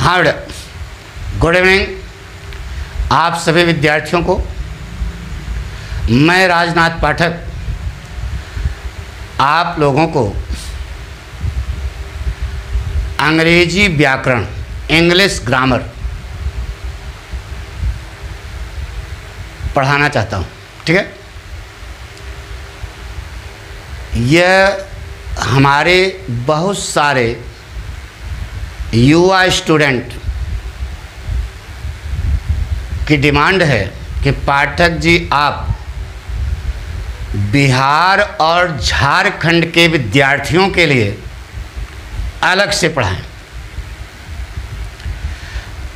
हाँ बेटा, good evening आप सभी विद्यार्थियों को। मैं राजनाथ पाठक आप लोगों को अंग्रेजी व्याकरण, इंग्लिश ग्रामर पढ़ाना चाहता हूँ। ठीक है, यह हमारे बहुत सारे युवा स्टूडेंट की डिमांड है कि पाठक जी आप बिहार और झारखंड के विद्यार्थियों के लिए अलग से पढ़ाएं।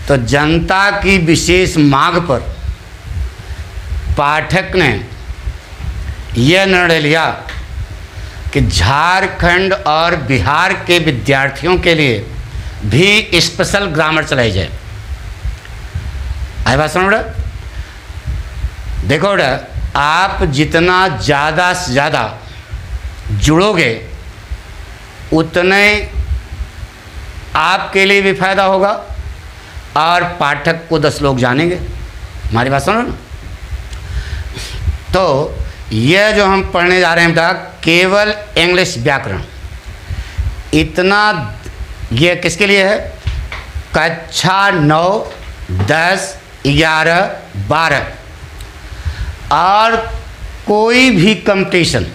तो जनता की विशेष मांग पर पाठक ने यह निर्णय लिया कि झारखंड और बिहार के विद्यार्थियों के लिए भी स्पेशल ग्रामर चलाई जाए। आई बात सुनो बेटा, देखो बेटा, आप जितना ज़्यादा से ज़्यादा जुड़ोगे उतने आपके लिए भी फायदा होगा और पाठक को 10 लोग जानेंगे। हमारी बात सुनो ना। तो यह जो हम पढ़ने जा रहे हैं बेटा, केवल इंग्लिश व्याकरण, इतना ये किसके लिए है? कक्षा 9, 10, 11, 12 और कोई भी competition,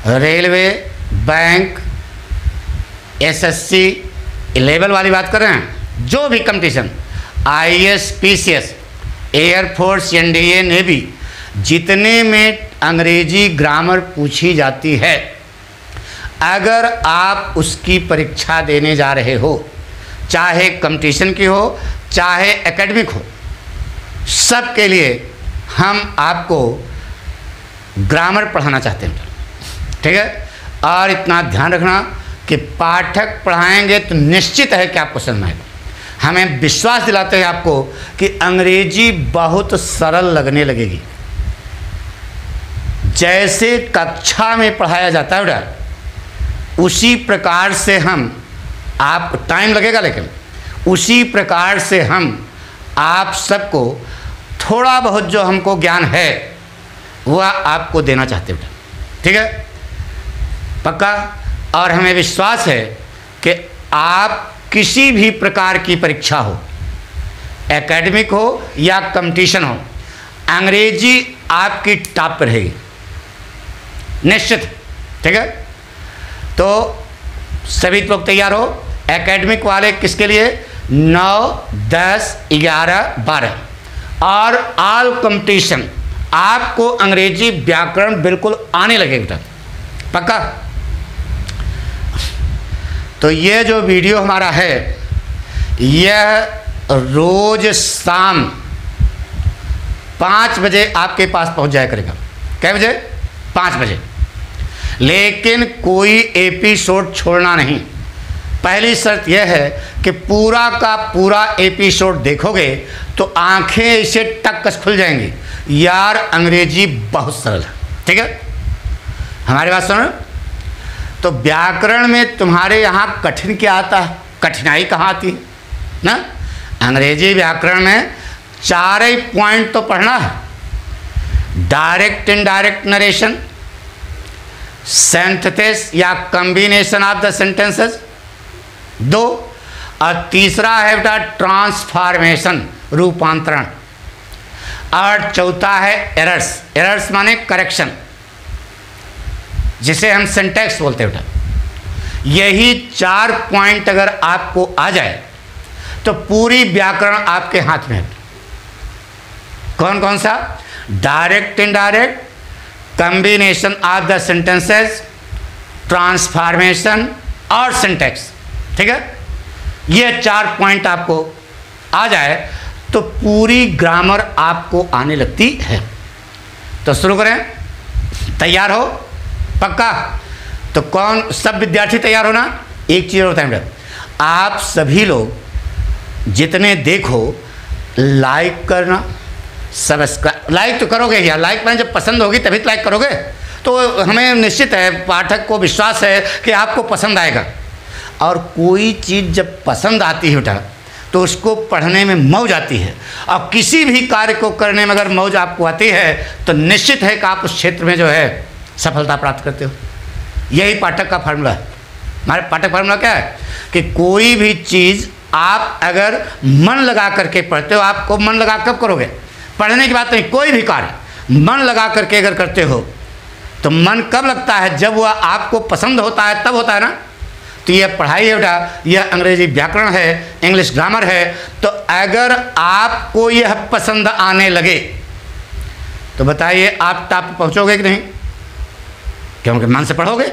railway, bank, SSC level वाली बात कर रहे हैं, जो भी competition, IAS, PCS, air force, NDA, navy, जितने में अंग्रेजी ग्रामर पूछी जाती है, अगर आप उसकी परीक्षा देने जा रहे हो, चाहे कंपटीशन की हो चाहे एकेडमिक हो, सब के लिए हम आपको ग्रामर पढ़ाना चाहते हैं। ठीक है, और इतना ध्यान रखना कि पाठक पढ़ाएंगे तो निश्चित है कि आपको समझ आएगा। हमें विश्वास दिलाते हैं आपको कि अंग्रेजी बहुत सरल लगने लगेगी। जैसे कक्षा में पढ़ाया जाता है बेटा, उसी प्रकार से हम आप, टाइम लगेगा लेकिन उसी प्रकार से हम आप सबको थोड़ा बहुत जो हमको ज्ञान है वह आपको देना चाहते हैं। ठीक है, पक्का। और हमें विश्वास है कि आप किसी भी प्रकार की परीक्षा हो, एकेडमिक हो या कंपटीशन हो, अंग्रेजी आपकी टॉप पर रहेगी, निश्चित। ठीक है, तो सभी लोग तैयार हो। एकेडमिक वाले किसके लिए? 9, 10, 11, 12 और ऑल कंपटीशन आपको अंग्रेजी व्याकरण बिल्कुल आने लगेगा, पक्का। तो ये जो वीडियो हमारा है, यह रोज शाम 5 बजे आपके पास पहुंच जाया करेगा। कै बजे? 5 बजे। लेकिन कोई एपिसोड छोड़ना नहीं। पहली शर्त यह है कि पूरा का पूरा एपिसोड देखोगे तो आंखें इसे टक्कस खुल जाएंगी, यार अंग्रेजी बहुत सरल है। ठीक है, हमारी बात सुनो। तो व्याकरण में तुम्हारे यहाँ कठिन क्या आता है? कठिनाई कहाँ आती है ना? अंग्रेजी व्याकरण में 4 ही पॉइंट तो पढ़ना है। डायरेक्ट इनडायरेक्ट नरेशन, सिंथेसिस या कॉम्बिनेशन ऑफ द सेंटेंसेस 2, और तीसरा है बेटा ट्रांसफॉर्मेशन, रूपांतरण, और चौथा है एरर्स। एरर्स माने करेक्शन, जिसे हम सिंटैक्स बोलते हैं बेटा। यही 4 पॉइंट अगर आपको आ जाए तो पूरी व्याकरण आपके हाथ में है। कौन कौन सा? Direct indirect, combination of the sentences, transformation और सिंटैक्स। ठीक है, ये 4 पॉइंट आपको आ जाए तो पूरी ग्रामर आपको आने लगती है। तो शुरू करें, तैयार हो? पक्का। तो कौन, सब विद्यार्थी तैयार होना। एक चीज़ होता है बेटा, आप सभी लोग जितने देखो लाइक करना, सब्सक्राइब। लाइक तो करोगे यार, लाइक मैंने जब पसंद होगी तभी तो लाइक करोगे। तो हमें निश्चित है, पाठक को विश्वास है कि आपको पसंद आएगा। और कोई चीज़ जब पसंद आती है बेटा तो उसको पढ़ने में मौज आती है, और किसी भी कार्य को करने में अगर मौज आपको आती है तो निश्चित है कि आप उस क्षेत्र में जो है सफलता प्राप्त करते हो। यही पाठक का फार्मूला है। हमारे पाठक फार्मूला क्या है कि कोई भी चीज़ आप अगर मन लगा करके पढ़ते हो, आपको मन लगा कब करोगे, पढ़ने की बात नहीं, कोई भी कार्य मन लगा करके अगर करते हो तो मन कब लगता है, जब वह आपको पसंद होता है तब होता है ना। तो यह पढ़ाई है बेटा, यह अंग्रेजी व्याकरण है, इंग्लिश ग्रामर है। तो अगर आपको यह पसंद आने लगे तो बताइए आप टॉप पहुंचोगे कि नहीं, क्योंकि मन से पढ़ोगे।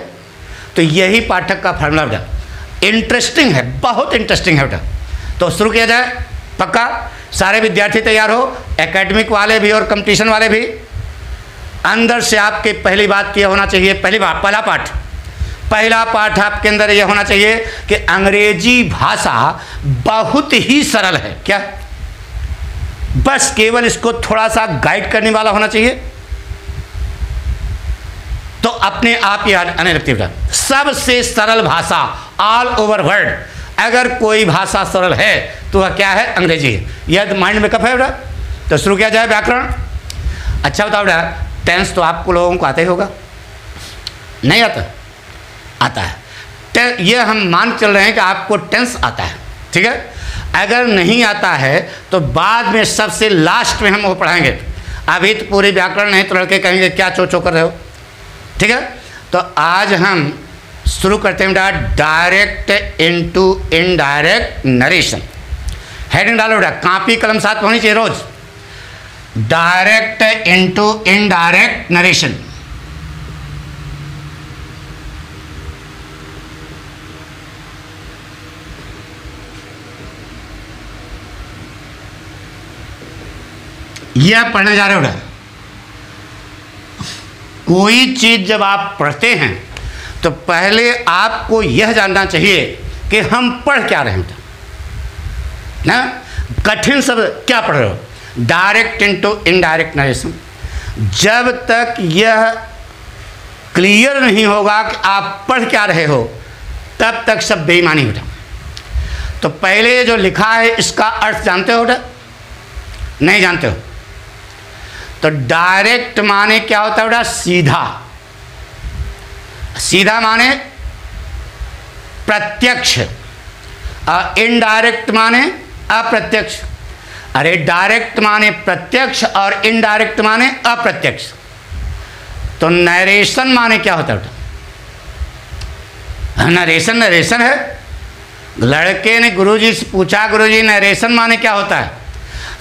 तो यही पाठक का फार्मूला बेटा इंटरेस्टिंग है, बहुत इंटरेस्टिंग है बेटा। तो शुरू किया जाए, पक्का सारे विद्यार्थी तैयार हो, एकेडमिक वाले भी और कंपटीशन वाले भी। अंदर से आपके पहली बात यह होना चाहिए, पहला पाठ आपके अंदर यह होना चाहिए कि अंग्रेजी भाषा बहुत ही सरल है। क्या, बस केवल इसको थोड़ा सा गाइड करने वाला होना चाहिए, तो अपने आप ही आने लगती है। सबसे सरल भाषा ऑल ओवर वर्ल्ड, अगर कोई भाषा सरल है तो वह क्या है, अंग्रेजी है। यह माइंड मेकअप है बेटा। तो शुरू किया जाए व्याकरण। अच्छा बताओ बेटा, टेंस तो आपको लोगों को आता ही होगा, नहीं आता? आता है। ये हम मान चल रहे हैं कि आपको टेंस आता है, ठीक है। अगर नहीं आता है तो बाद में सबसे लास्ट में हम वो पढ़ाएंगे। अभी तो पूरी व्याकरण नहीं तो लड़के कहेंगे क्या चो कर रहे हो, ठीक है। तो आज हम शुरू करते हैं direct into indirect narration. Heading डालो बेटा, कॉपी कलम साथ होनी चाहिए रोज। Direct into indirect narration. यह पढ़ने जा रहे हो बेटा। कोई चीज जब आप पढ़ते हैं तो पहले आपको यह जानना चाहिए कि हम पढ़ क्या रहे हैं ना। कठिन शब्द क्या पढ़ रहे हो, डायरेक्ट इनटू इनडायरेक्ट नरेशन। जब तक यह क्लियर नहीं होगा कि आप पढ़ क्या रहे हो तब तक सब बेईमानी बेटा। तो पहले जो लिखा है इसका अर्थ जानते हो बेटा, नहीं जानते हो? तो डायरेक्ट माने क्या होता है बेटा, सीधा। सीधा माने प्रत्यक्ष, और इनडायरेक्ट माने अप्रत्यक्ष। अरे डायरेक्ट माने प्रत्यक्ष और इनडायरेक्ट माने अप्रत्यक्ष। तो नरेशन माने क्या होता है बेटा? नरेशन है। लड़के ने गुरुजी से पूछा, गुरुजी नरेशन माने क्या होता है?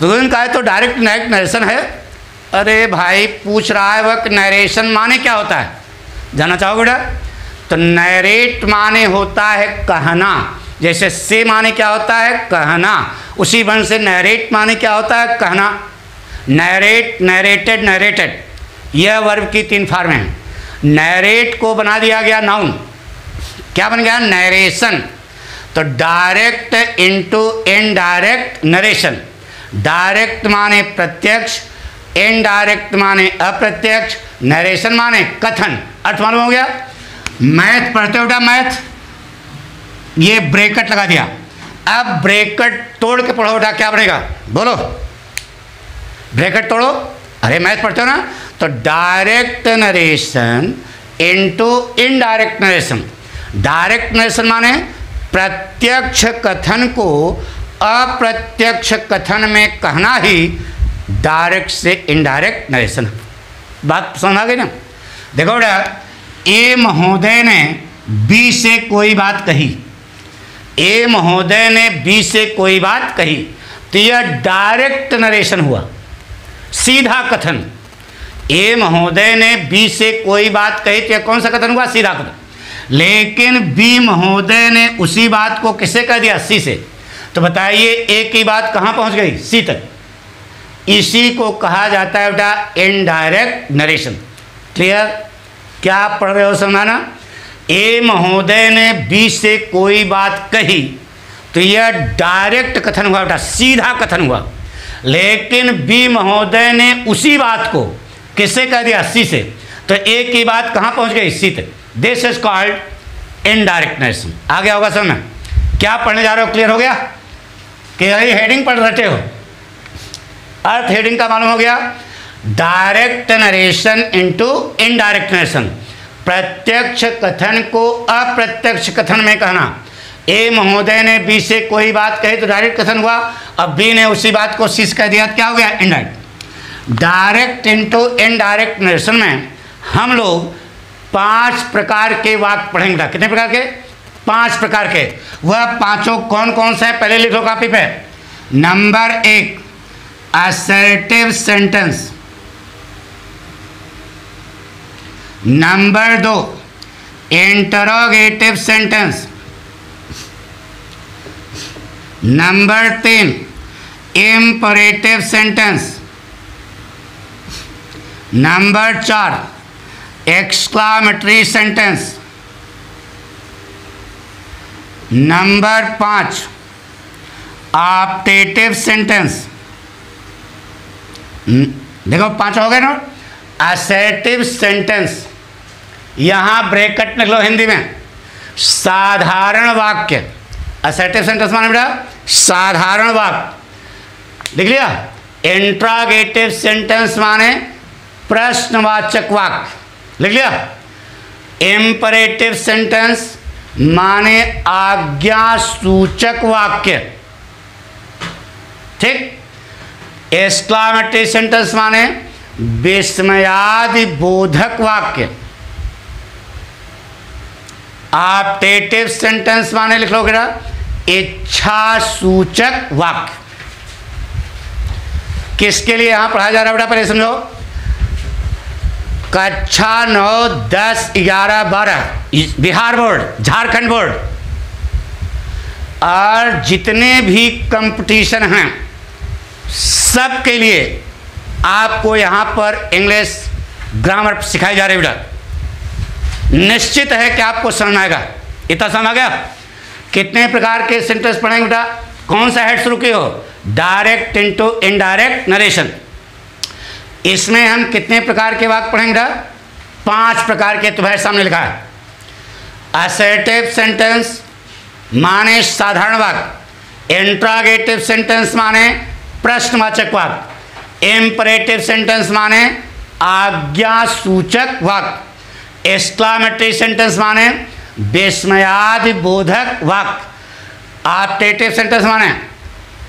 गुरुजी ने कहा तो डायरेक्ट नरेशन है। अरे भाई पूछ रहा है वह नरेशन माने क्या होता है, जानना चाहोगे बेटा? तो नरेट माने होता है कहना। जैसे से माने क्या होता है, कहना। उसी वर्ण से नरेट माने क्या होता है, कहना। नरेट, नरेटेड, नरेटेड, यह वर्ब की 3 फॉर्म हैं। नरेट को बना दिया गया नाउन, क्या बन गया, नरेशन। तो direct into indirect narration. Direct माने प्रत्यक्ष, इनडायरेक्ट माने अप्रत्यक्ष, नरेशन माने कथन। अर्थ मालूम हो गया? मैथ पढ़ते हो बेटा, मैथ, ये ब्रैकेट लगा दिया। अब ब्रैकेट तोड़ के पढ़ो बेटा, क्या बनेगा बोलो? ब्रैकेट तोड़ो। अरे मैथ पढ़ते हो ना। तो direct narration into indirect narration. Direct narration माने प्रत्यक्ष कथन को अप्रत्यक्ष कथन में कहना ही डायरेक्ट से इनडायरेक्ट नरेशन। बात समझ आ गई ना? देखो बेटा, ए महोदय ने बी से कोई बात कही। ए महोदय ने बी से कोई बात कही, तो यह डायरेक्ट नरेशन हुआ, सीधा कथन। ए महोदय ने बी से कोई बात कही तो यह कौन सा कथन हुआ, सीधा कथन। लेकिन बी महोदय ने उसी बात को किससे कह दिया, सी से। तो बताइए ए की बात कहाँ पहुँच गई, सी तक। इसी को कहा जाता है बेटा इनडायरेक्ट नरेशन। क्लियर? क्या पढ़ रहे हो समझाना? ए महोदय ने बी से कोई बात कही तो यह डायरेक्ट कथन हुआ बेटा, सीधा कथन हुआ। लेकिन बी महोदय ने उसी बात को किससे कह दिया, सी से। तो ए की बात कहाँ पहुँच गई, सी तक। This is called indirect narration. आ गया होगा समझ में? क्या पढ़ने जा रहे हो? क्लियर हो गया कि यही हेडिंग पढ़ रटे हो? अर्थ हेडिंग का मालूम हो गया। Direct narration into indirect narration, प्रत्यक्ष कथन को अप्रत्यक्ष कथन में कहना। ए महोदय ने बी से कोई बात कही तो डायरेक्ट कथन हुआ, अब बी ने उसी बात को सी से कह दिया, क्या हो गया? Indirect. Direct into indirect narration में हम लोग 5 प्रकार के वाक्य पढ़ेंगे। कितने प्रकार के? 5 प्रकार के। वह पांचों कौन कौन से हैं? पहले लिखो कॉपी पे। Number 1 assertive sentence, number 2 interrogative sentence, number 3 imperative sentence, number 4 exclamatory sentence, number 5 optative sentence. देखो 5 हो गए ना। असर्टिव सेंटेंस, यहां ब्रैकेट लिख लो हिंदी में, साधारण वाक्य। असर्टिव सेंटेंस माने बेटा साधारण वाक्य, लिख लिया। इंट्रोगेटिव सेंटेंस माने प्रश्नवाचक वाक्य, लिख लिया। इंपरेटिव सेंटेंस माने आज्ञा सूचक वाक्य, ठीक। एक्सक्लामेटरी सेंटेंस माने विस्मयादि बोधक वाक्य। ऑप्टेटिव सेंटेंस माने लिख लो बेटा इच्छा सूचक वाक्य। किसके लिए यहां पढ़ाया जा रहा है बेटा? पहले समझो। कक्षा 9, 10, 11, 12 बिहार बोर्ड, झारखंड बोर्ड और जितने भी कंपटीशन हैं सब के लिए आपको यहाँ पर इंग्लिश ग्रामर सिखाई जा रही है बेटा। निश्चित है कि आपको समझ आएगा। इतना समझ आ गया? कितने प्रकार के सेंटेंस पढ़ेंगे बेटा? कौन सा हेड शुरू किए हो? Direct into indirect narration. इसमें हम कितने प्रकार के वाक्य पढ़ेंगे बेटा? 5 प्रकार के तुम्हारे सामने लिखा है। असर्टिव सेंटेंस माने साधारण वाक्य, इंट्रोगेटिव सेंटेंस माने प्रश्नवाचक वाक्य, इंपरेटिव सेंटेंस माने आज्ञा सूचक वाक्य, एक्सक्लामेटरी सेंटेंस माने विस्मयादि बोधक वाक्य, ऑप्टेटिव सेंटेंस माने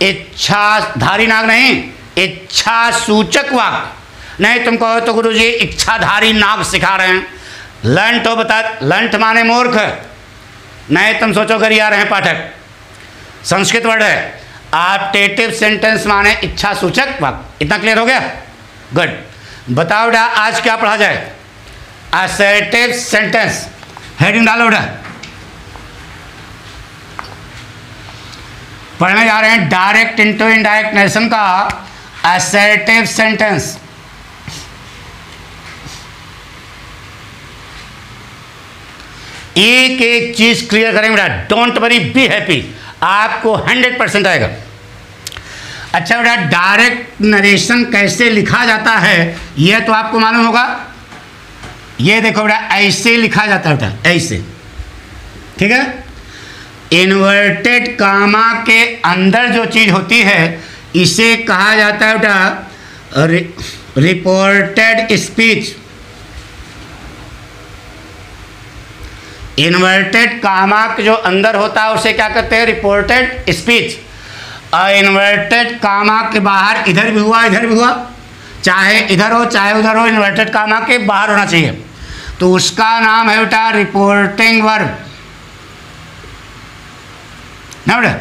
इच्छाधारी नाग नहीं, इच्छा सूचक वाक्य। नहीं तुम कहो तो गुरुजी इच्छाधारी नाग सिखा रहे हैं। लंट हो बता, लंट माने मूर्ख। नहीं तुम सोचो गरिया रहे हैं पाठक, संस्कृत वर्ड है। ऑप्टेटिव सेंटेंस माने इच्छा सूचक वाक्य। इतना क्लियर हो गया? गुड। बताओ बेटा आज क्या पढ़ा जाए? Assertive sentence. हेडिंग डालो बेटा। पढ़ने जा रहे हैं डायरेक्ट इनटू इनडायरेक्ट नरेशन का असर्टिव सेंटेंस। एक एक चीज क्लियर करेंगे बेटा। डोंट वरी, बी हैप्पी, आपको 100% आएगा। अच्छा बेटा डायरेक्ट नरेशन कैसे लिखा जाता है यह तो आपको मालूम होगा। ये देखो बेटा ऐसे लिखा जाता है बेटा, ऐसे, ठीक है। इन्वर्टेड कामा के अंदर जो चीज होती है इसे कहा जाता है बेटा रिपोर्टेड स्पीच। इन्वर्टेड कामा के जो अंदर होता है उसे क्या कहते हैं? Reported speech. और इन्वर्टेड कामा के बाहर इधर भी हुआ इधर भी हुआ, चाहे इधर हो चाहे उधर हो, इन्वर्टेड कामा के बाहर होना चाहिए, तो उसका नाम है बेटा रिपोर्टिंग वर्ब ना बेटा।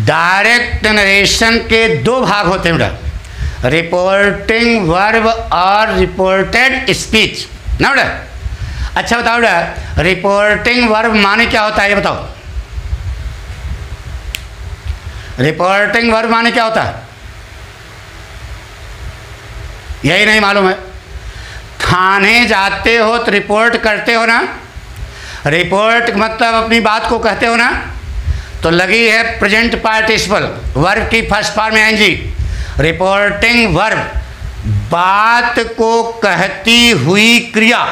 डायरेक्ट नरेशन के 2 भाग होते हैं बेटा, रिपोर्टिंग वर्ब और रिपोर्टेड स्पीच ना बेटा। अच्छा बताओ बेटा रिपोर्टिंग वर्ब माने क्या होता है ये बताओ। रिपोर्टिंग वर्ब माने क्या होता है? यही नहीं मालूम है? थाने जाते हो तो रिपोर्ट करते हो ना। रिपोर्ट मतलब अपनी बात को कहते हो ना, तो लगी है प्रेजेंट पार्टिसिपल, वर्ब की फर्स्ट फॉर्म में एनजी। रिपोर्टिंग वर्ब बात को कहती हुई क्रिया,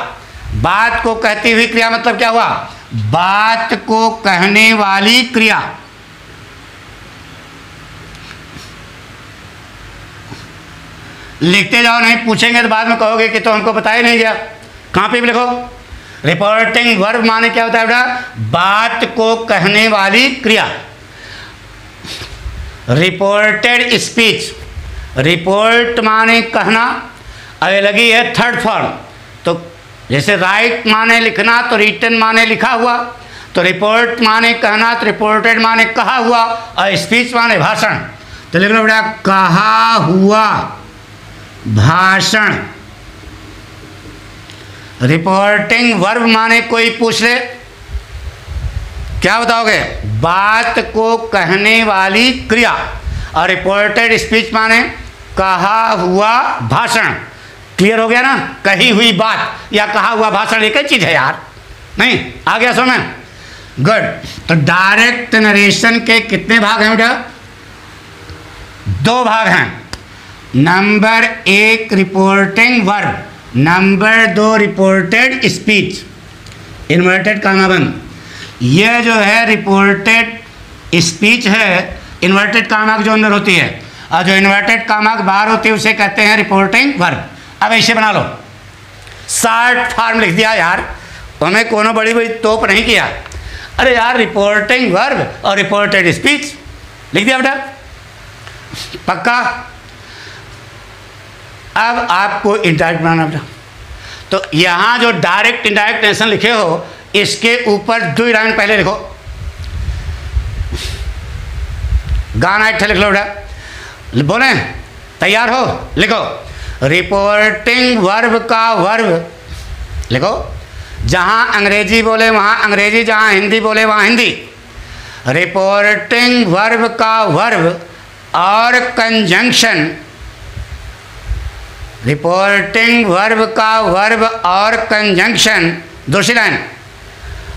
बात को कहती हुई क्रिया मतलब क्या हुआ? बात को कहने वाली क्रिया। लिखते जाओ, नहीं पूछेंगे तो बाद में कहोगे कि तो हमको बताया नहीं गया। कहाँ पे भी लिखो। रिपोर्टिंग वर्ब माने क्या होता है बेटा? बात को कहने वाली क्रिया। रिपोर्टेड स्पीच, रिपोर्ट माने कहना, अब लगी है थर्ड फॉर्म। तो जैसे राइट माने लिखना, तो रिटन माने लिखा हुआ, तो रिपोर्ट माने कहना, तो रिपोर्टेड माने कहा हुआ, और स्पीच माने भाषण। तो लिख लो बेटा, कहा हुआ भाषण। रिपोर्टिंग वर्ब माने कोई पूछ ले, क्या बताओगे? बात को कहने वाली क्रिया। और रिपोर्टेड स्पीच माने कहा हुआ भाषण। क्लियर हो गया ना? कही हुई बात या कहा हुआ भाषण एक ही चीज है यार, नहीं? आ गया समझ? गुड। तो डायरेक्ट नरेशन के कितने भाग हैं बेटा? 2 भाग हैं। Number 1 reporting verb, number 2 reported speech. Inverted comma बंद। यह जो है रिपोर्टेड स्पीच है, इन्वर्टेड कामा जो अंदर होती है, और जो इन्वर्टेड कामा बाहर होती है उसे कहते हैं रिपोर्टिंग वर्ब। अब ऐसे बना लो, शॉर्ट फॉर्म लिख दिया यार, हमें कोनो बड़ी बड़ी तोप नहीं किया। अरे यार, रिपोर्टिंग वर्ब और रिपोर्टेड स्पीच लिख दिया बेटा, पक्का। अब आपको इंडायरेक्ट बनाना बेटा। तो यहाँ जो डायरेक्ट इंडायरेक्ट टेंशन लिखे हो, इसके ऊपर 2 लाइन पहले लिखो। गाना एक लिख लो बेटा, बोले तैयार हो? लिखो, रिपोर्टिंग वर्ब का वर्ब लिखो। जहाँ अंग्रेजी बोले वहाँ अंग्रेजी, जहाँ हिंदी बोले वहाँ हिंदी। रिपोर्टिंग वर्ब का वर्ब और कंजंक्शन, रिपोर्टिंग वर्ब का वर्ब और कंजंक्शन। दूसरी लाइन,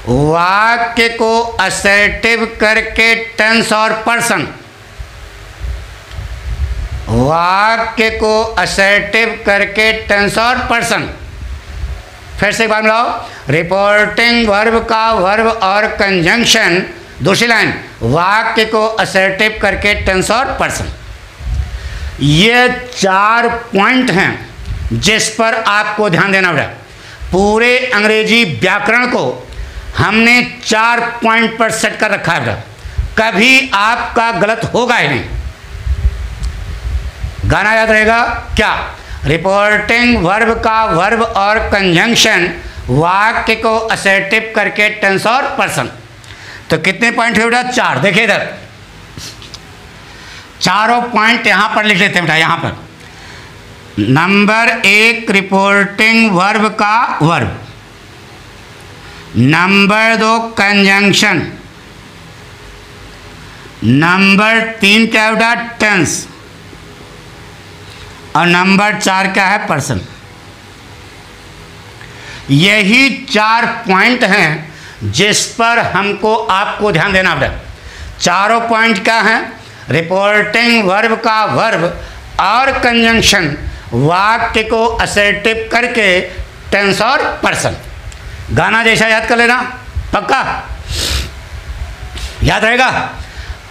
वाक्य को असर्टिव करके टेंस और पर्सन, वाक्य को असर्टिव करके टेंस और पर्सन। फिर से एक बार मिलाओ, रिपोर्टिंग वर्ब का वर्ब और कंजंक्शन। दूसरी लाइन, वाक्य को असर्टिव करके टेंस और पर्सन। ये 4 पॉइंट हैं जिस पर आपको ध्यान देना पड़ेगा। पूरे अंग्रेजी व्याकरण को हमने 4 पॉइंट पर सेट कर रखा है, कभी आपका गलत होगा ही नहीं। गाना याद रहेगा क्या? रिपोर्टिंग वर्ब का वर्ब और कंजंक्शन, वाक्य को असर्टिव करके टेंस और पर्सन। तो कितने पॉइंट है बेटा? 4। देखिए इधर, चारों पॉइंट यहां पर लिख लेते हैं बेटा। यहां पर नंबर 1 रिपोर्टिंग वर्ब का वर्ब, नंबर 2 कंजंक्शन, नंबर 3 क्या है बेटा? टेंस, और नंबर 4 क्या है? पर्सन। यही 4 पॉइंट हैं जिस पर हमको आपको ध्यान देना पड़ेगा। चारों पॉइंट क्या हैं? रिपोर्टिंग वर्ब का वर्ब और कंजंक्शन, वाक्य को असर्टिव करके टेंस और पर्सन। गाना जैसा याद कर लेना, पक्का याद रहेगा।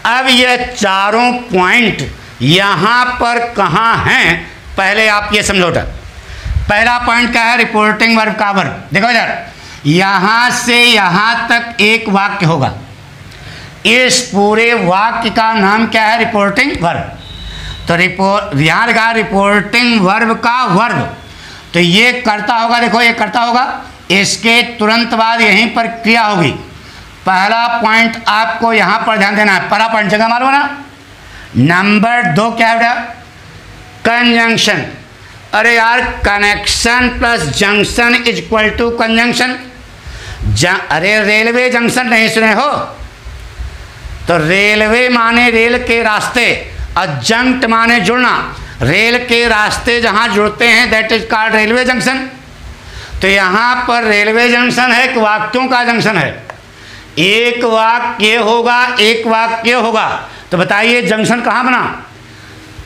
अब ये चारों पॉइंट यहाँ पर कहाँ हैं, पहले आप ये समझो। पहला पॉइंट क्या है? रिपोर्टिंग वर्ब का वर्ब। देखो इधर, यहाँ से यहाँ तक एक वाक्य होगा, इस पूरे वाक्य का नाम क्या है? Reporting verb. तो यहाँ लिखा रिपोर्टिंग वर्ब का वर्ब, तो ये करता होगा। देखो ये करता होगा, इसके तुरंत बाद यहीं पर क्रिया होगी। पहला पॉइंट आपको यहाँ पर ध्यान देना है। पहला पॉइंट जगह मालूम ना। नंबर 2 क्या है बेटा? कंजंक्शन। अरे यार, connection plus junction is equal to conjunction. अरे रेलवे जंक्शन नहीं सुने हो? तो रेलवे माने रेल के रास्ते, और जंक्ट माने जुड़ना। रेल के रास्ते जहाँ जुड़ते हैं that is called railway junction. तो यहाँ पर रेलवे जंक्शन है कि वाक्यों का जंक्शन है? एक वाक्य होगा, एक वाक्य होगा। तो बताइए जंक्शन कहाँ बना?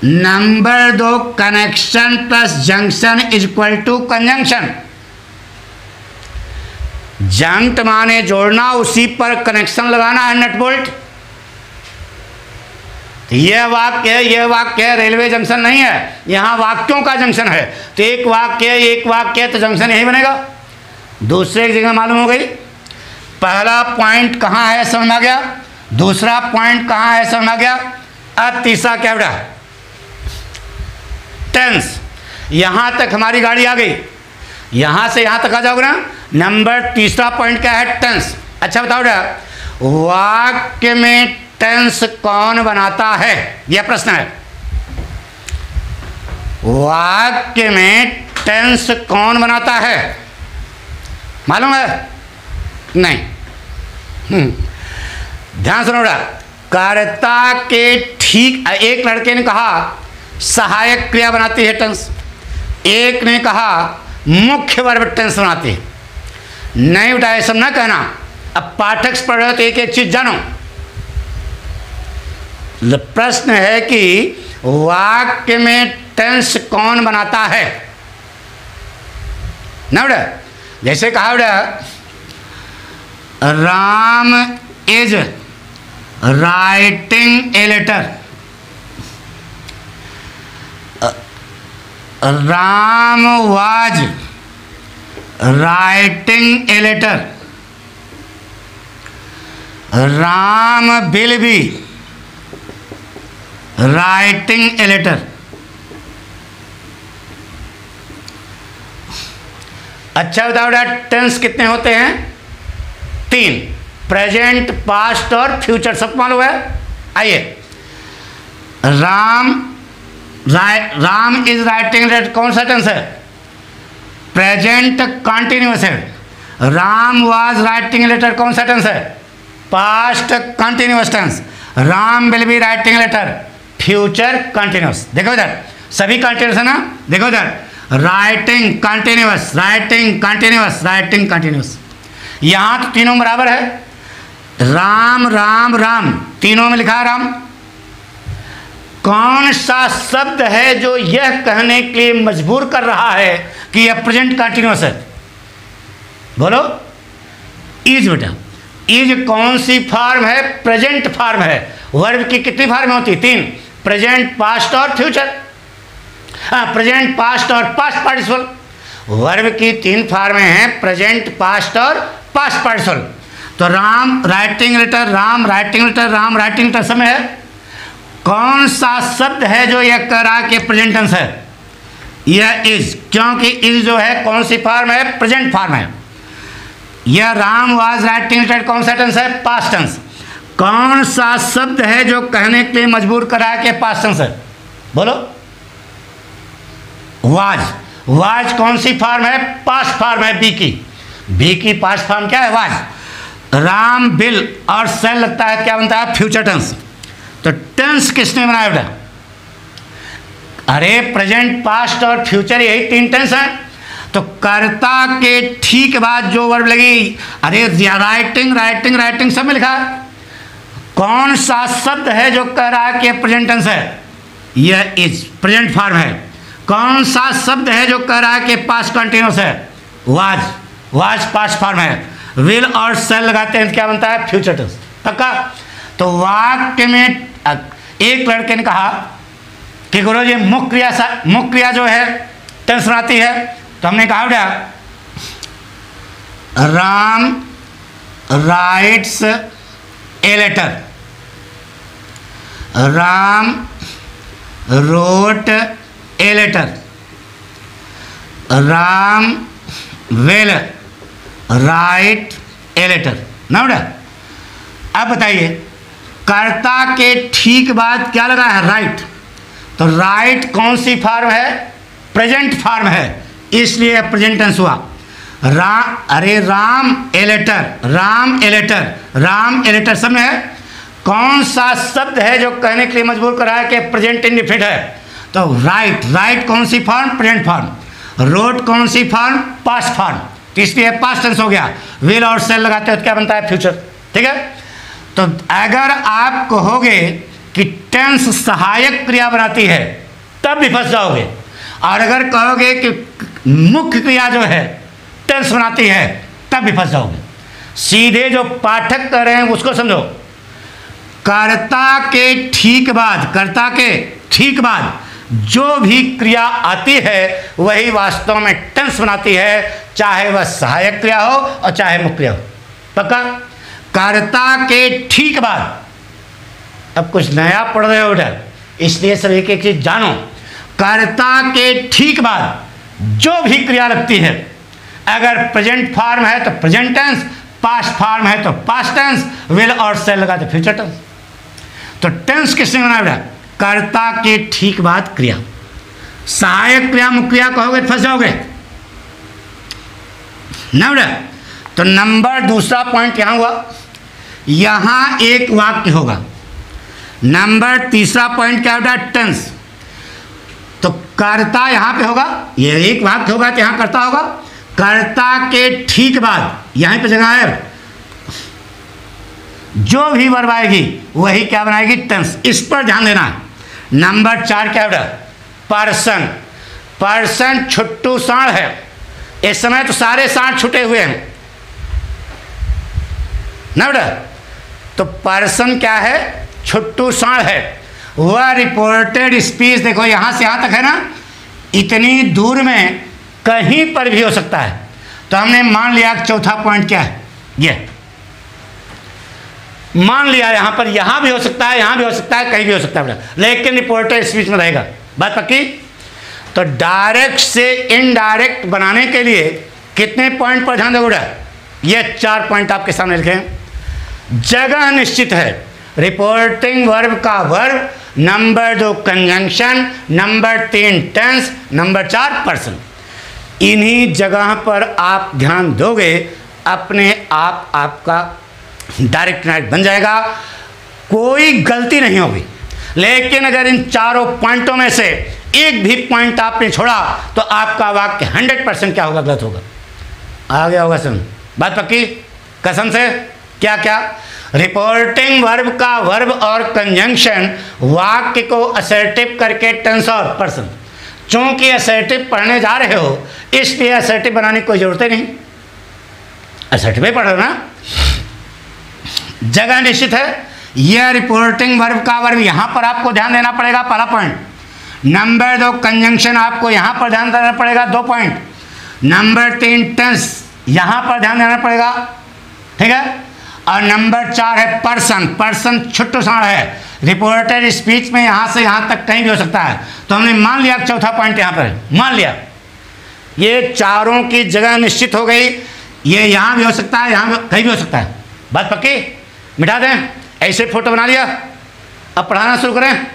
Number 2 connection plus junction is equal to conjunction. Junct माने जोड़ना, उसी पर कनेक्शन लगाना है नट बोल्ट। यह वाक्य है, रेलवे जंक्शन नहीं है, यहाँ वाक्यों का जंक्शन है। तो एक वाक्य तो जंक्शन यही बनेगा। दूसरे की जगह मालूम हो गई, पहला पॉइंट कहाँ है समझ में आ गया, दूसरा पॉइंट कहाँ है समझ में आ गया। अब तीसरा क्या बेटा, टेंस। यहाँ तक हमारी गाड़ी आ गई, यहाँ से यहाँ तक आ जाओगे ना। नंबर तीसरा पॉइंट क्या है, टेंस। अच्छा बताओ बेटा, वाक्य में टेंस कौन बनाता है, यह प्रश्न है। वाक्य में टेंस कौन बनाता है, मालूम है? नहीं। ध्यान सुनो बेटा, कर्ता के ठीक, एक लड़के ने कहा सहायक क्रिया बनाती है टेंस, एक ने कहा मुख्य वर्ब टेंस बनाती है। नहीं बेटा ये सब ना कहना, अब पाठक से पढ़ रहे हो तो एक एक चीज जानो। प्रश्न है कि वाक्य में टेंस कौन बनाता है ना बेटा। जैसे कहा बेटा, Ram is writing a letter, Ram was writing a letter, Ram will be writing a letter. अच्छा बताओ बेटा, टेंस कितने होते हैं? 3, प्रेजेंट, पास्ट और फ्यूचर, सब मालूम है। आइए, राम इज राइटिंग लेटर कौन सा टेंस है? प्रेजेंट कंटिन्यूअस है। राम वाज राइटिंग लेटर कौन सा टेंस है? Past continuous tense. Ram will be writing letter future continuous. देखो इधर सभी कंटिन्यूअस है ना, देखो इधर writing continuous, writing continuous, writing continuous. यहाँ तो तीनों बराबर है, राम राम राम, तीनों में लिखा है राम। कौन सा शब्द है जो यह कहने के लिए मजबूर कर रहा है कि यह प्रेजेंट कंटिन्यूअस है? बोलो। इज बेटा, इज कौन सी फॉर्म है? प्रेजेंट फॉर्म है। वर्ब की कितनी फॉर्म होती है? 3, प्रेजेंट, पास्ट और फ्यूचर। हाँ, प्रेजेंट, पास्ट और पास्ट पार्टिसिपल। वर्ब की 3 फॉर्में हैं, प्रेजेंट, पास्ट और पास्ट पार्टिसिपल। तो Ram writing letter, Ram writing letter, Ram writing letter समय है। कौन सा शब्द है जो यह कह रहा है कि प्रेजेंट टेंस है? यह इज, क्योंकि इज जो है कौन सी फॉर्म है? प्रेजेंट फॉर्म है। यह राम वाज राइटिंग लेटर कौन सा टेंस है? Past tense. कौन सा शब्द है जो कहने के लिए मजबूर कर रहा है कि पास्ट टेंस है? बोलो। वाज। वाज कौन सी फॉर्म है? पास्ट फॉर्म है, बी की। बी की पास्ट फॉर्म क्या है? वाज। राम विल और सेल लगता है, क्या बनता है? Future tense. तो टेंस किसने बनाया बेटा? अरे प्रेजेंट, पास्ट और फ्यूचर, यही 3 टेंस हैं। तो कर्ता के ठीक बाद जो वर्ब लगी, अरे राइटिंग राइटिंग राइटिंग सब में लिखा है। कौन सा शब्द है जो कह रहा है कि प्रेजेंट टेंस है? यह इज, प्रेजेंट फॉर्म है। कौन सा शब्द है जो कह रहा है कि पास्ट कंटिन्यूअस है? वाज। वाज पास्ट फॉर्म है। विल और सेल लगाते हैं, क्या बनता है? Future tense. पक्का? तो वाक्य में एक लड़के ने कहा कि गुरु जी मुख्य क्रिया जो है टेंस बनाती है। तो हमने कहा बेटा, Ram writes a letter, Ram wrote a letter, Ram will write a letter ना बेटा। अब बताइए, कर्ता के ठीक बाद क्या लगा है? राइट। तो राइट कौन सी फॉर्म है? प्रेजेंट फॉर्म है, इसलिए प्रेजेंट टेंस हुआ। अरे Ram a letter, Ram a letter, Ram a letter सब में है। कौन सा शब्द है जो कहने के लिए मजबूर कर रहा है कि प्रेजेंट इंडिफिनिट है? तो राइट। राइट कौन सी फॉर्म? Present form. रोट कौन सी फॉर्म? पास्ट फॉर्म, तो इसलिए पास्ट टेंस हो गया। विल और सेल लगाते हो तो क्या बनता है? फ्यूचर। ठीक है। तो अगर आप कहोगे कि टेंस सहायक क्रिया बनाती है तब भी फंस जाओगे, और अगर कहोगे कि मुख्य क्रिया जो है टेंस बनाती है तब भी फंस जाओगे। सीधे जो पाठक कर रहे हैं उसको समझो। कर्ता के ठीक बाद जो भी क्रिया आती है वही वास्तव में टेंस बनाती है, चाहे वह सहायक क्रिया हो और चाहे मुख्य क्रिया हो। पक्का? कर्ता के ठीक बाद, अब कुछ नया पढ़ रहे हो उधर, इसलिए सब एक एक चीज जानो। कर्ता के ठीक बाद जो भी क्रिया लगती है, अगर प्रेजेंट फॉर्म है तो प्रेजेंट टेंस, पास्ट फॉर्म है तो पास्ट टेंस, विल और सेल लगा तो फ्यूचर टेंस। तो टेंस किसने बनाया बेटा? कर्ता के ठीक बाद क्रिया। सहायक क्रिया मुख्य क्रिया कहोगे तो फंस जाओगे ना बेटा। तो नंबर दूसरा पॉइंट यहां हुआ, यहां एक वाक्य होगा। नंबर तीसरा पॉइंट क्या बेटा? टेंस। तो कर्ता यहां पे होगा, ये एक वाक्य होगा तो यहां कर्ता होगा। कर्ता के ठीक बाद यहीं पे जगह है, जो भी वर्ब आएगी वही क्या बनाएगी? टेंस। इस पर ध्यान देना। नंबर 4 क्या बेटा? पर्सन। पर्सन छुट्टू साण है। इस समय तो सारे साण छुटे हुए हैं ना बेटा। तो पर्सन क्या है? छुट्टू साण है। वह रिपोर्टेड स्पीच, देखो यहां से यहां तक है ना, इतनी दूर में कहीं पर भी हो सकता है। तो हमने मान लिया चौथा पॉइंट क्या है, ये मान लिया यहां पर, यहां भी हो सकता है, यहां भी हो सकता है, कहीं भी हो सकता है, लेकिन रिपोर्टेड स्पीच में रहेगा। बात पक्की? तो डायरेक्ट से इनडायरेक्ट बनाने के लिए कितने पॉइंट पर ध्यान दोगे? ये 4 पॉइंट आपके सामने लिखे हैं। जगह निश्चित है, रिपोर्टिंग वर्ब का verb, number 2 conjunction, number 3 tense, number 4 person. इन्हीं जगह पर आप ध्यान दोगे, अपने आप आपका डायरेक्ट बन जाएगा, कोई गलती नहीं होगी। लेकिन अगर इन चारों पॉइंटों में से एक भी पॉइंट आपने छोड़ा तो आपका वाक्य 100% क्या होगा? गलत होगा। आ गया होगा समझ? बात पक्की? कसम से? क्या क्या? रिपोर्टिंग वर्ब का वर्ब और कंजंक्शन वाक्य को असर्टिव करके टेंस और पर्सन। चूंकि असर्टिव पढ़ने जा रहे हो इसलिए असर्टिव बनाने की कोई जरूरत नहीं, असर्टिव ही पढ़ रहे हो ना। जगह निश्चित है, यह रिपोर्टिंग वर्ब का वर्ब, यहां पर आपको ध्यान देना पड़ेगा, पहला पॉइंट। नंबर 2 कंजंक्शन, आपको यहां पर ध्यान देना पड़ेगा, 2 पॉइंट। नंबर 3 टेंस, यहां पर ध्यान देना पड़ेगा, ठीक है। और नंबर 4 है पर्सन। पर्सन छुट्टू साण है, रिपोर्टेड स्पीच में यहां से यहां तक कहीं भी हो सकता है। तो हमने मान लिया चौथा पॉइंट यहां पर मान लिया, ये चारों की जगह निश्चित हो गई। ये यहां भी हो सकता है, यहां कहीं भी हो सकता है। बात पक्की? मिटा दें, ऐसे फोटो बना लिया, अब पढ़ाना शुरू करें।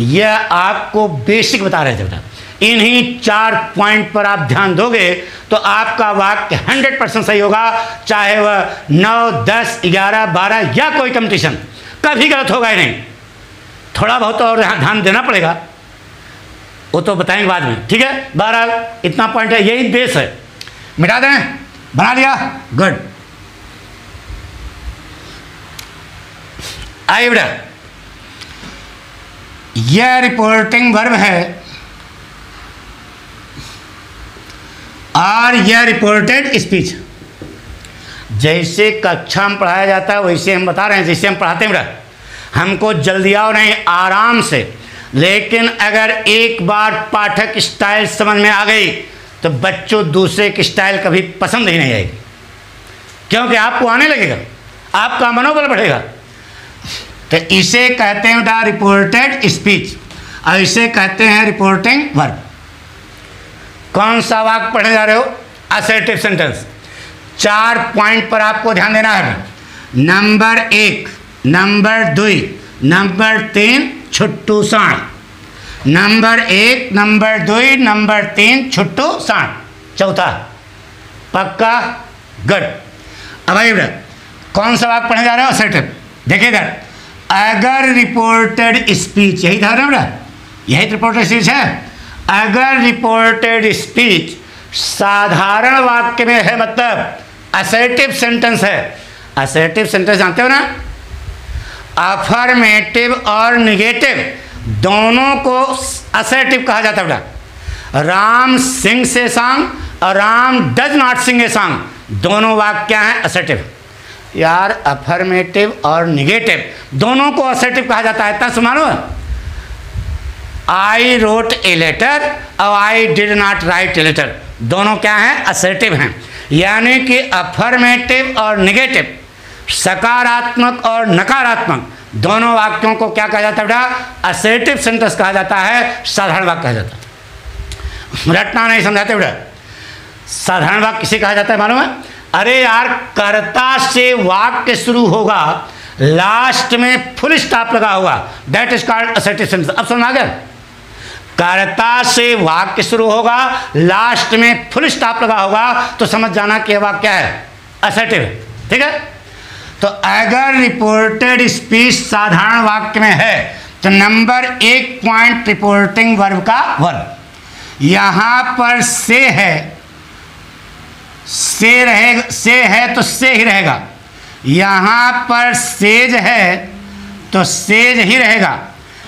यह आपको बेसिक बता रहे थे बेटा। इन्हीं 4 पॉइंट पर आप ध्यान दोगे तो आपका वाक्य 100% सही होगा, चाहे वह 9, 10, 11, 12 या कोई कंपटीशन, कभी गलत होगा ही नहीं। थोड़ा बहुत और ध्यान देना पड़ेगा, वो तो बताएंगे बाद में, ठीक है। 12 इतना पॉइंट है, यही बेस है। मिटा दें, बना लिया, गुड। आइए बेटा, यह रिपोर्टिंग वर्ब है और यह रिपोर्टेड स्पीच। जैसे कक्षा में पढ़ाया जाता है वैसे हम बता रहे हैं, जैसे हम पढ़ाते हैं बेटा। हमको जल्दी आओ नहीं, आराम से। लेकिन अगर एक बार पाठक स्टाइल समझ में आ गई तो बच्चों दूसरे की स्टाइल कभी पसंद ही नहीं आएगी, क्योंकि आपको आने लगेगा, आपका मनोबल बढ़ेगा। तो इसे कहते हैं बेटा रिपोर्टेड स्पीच और इसे कहते हैं रिपोर्टिंग वर्ब। कौन सा वाक्य पढ़ने जा रहे हो? Assertive sentence. 4 पॉइंट पर आपको ध्यान देना है। नंबर 1, नंबर 2, नंबर 3 छुट्टू साण। नंबर 1, नंबर 2, नंबर 3 छुट्टू साण। चौथा पक्का, गुड। अब आइए बेटा, कौन सा वाक्य पढ़ने जा रहे हो? असर्टिव। देखिए इधर, अगर रिपोर्टेड स्पीच, यही था ना बेटा, यही रिपोर्टेड स्पीच है। अगर रिपोर्टेड स्पीच साधारण वाक्य में है, मतलब असर्टिव सेंटेंस है। असर्टिव सेंटेंस जानते हो ना, अफर्मेटिव और निगेटिव दोनों को असर्टिव कहा जाता है बेटा। राम सिंह से शाम और Ram does not sing a song, दोनों वाक्य क्या हैं? असर्टिव। यार अफर्मेटिव और निगेटिव दोनों को असर्टिव कहा जाता है, इतना सुनो। आई रोट ए लेटर और I did not write a letter, दोनों क्या हैं? असर्टिव हैं। यानी कि अफर्मेटिव और निगेटिव, सकारात्मक और नकारात्मक दोनों वाक्यों को क्या कहा जाता है बेटा? असर्टिव सेंटेंस कहा जाता है, साधारण वाक्य कहा जाता है। रटना नहीं, समझाते बेटा। साधारण वाक्य किसे कहा जाता है मालूम है? अरे यार, कर्ता से वाक्य शुरू होगा, लास्ट में फुल स्टॉप लगा होगा, that is called assertive sentence. अब समझ आ गया? कर्ता से वाक्य शुरू होगा, लास्ट में फुल स्टॉप लगा होगा, तो समझ जाना कि वाक्य क्या है? असर्टिव। ठीक है? तो अगर रिपोर्टेड स्पीच साधारण वाक्य में है तो नंबर 1 पॉइंट रिपोर्टिंग वर्ब का वर्ब। यहां पर से है, से रहेगा, से है तो से ही रहेगा। यहां पर सेज है तो सेज ही रहेगा।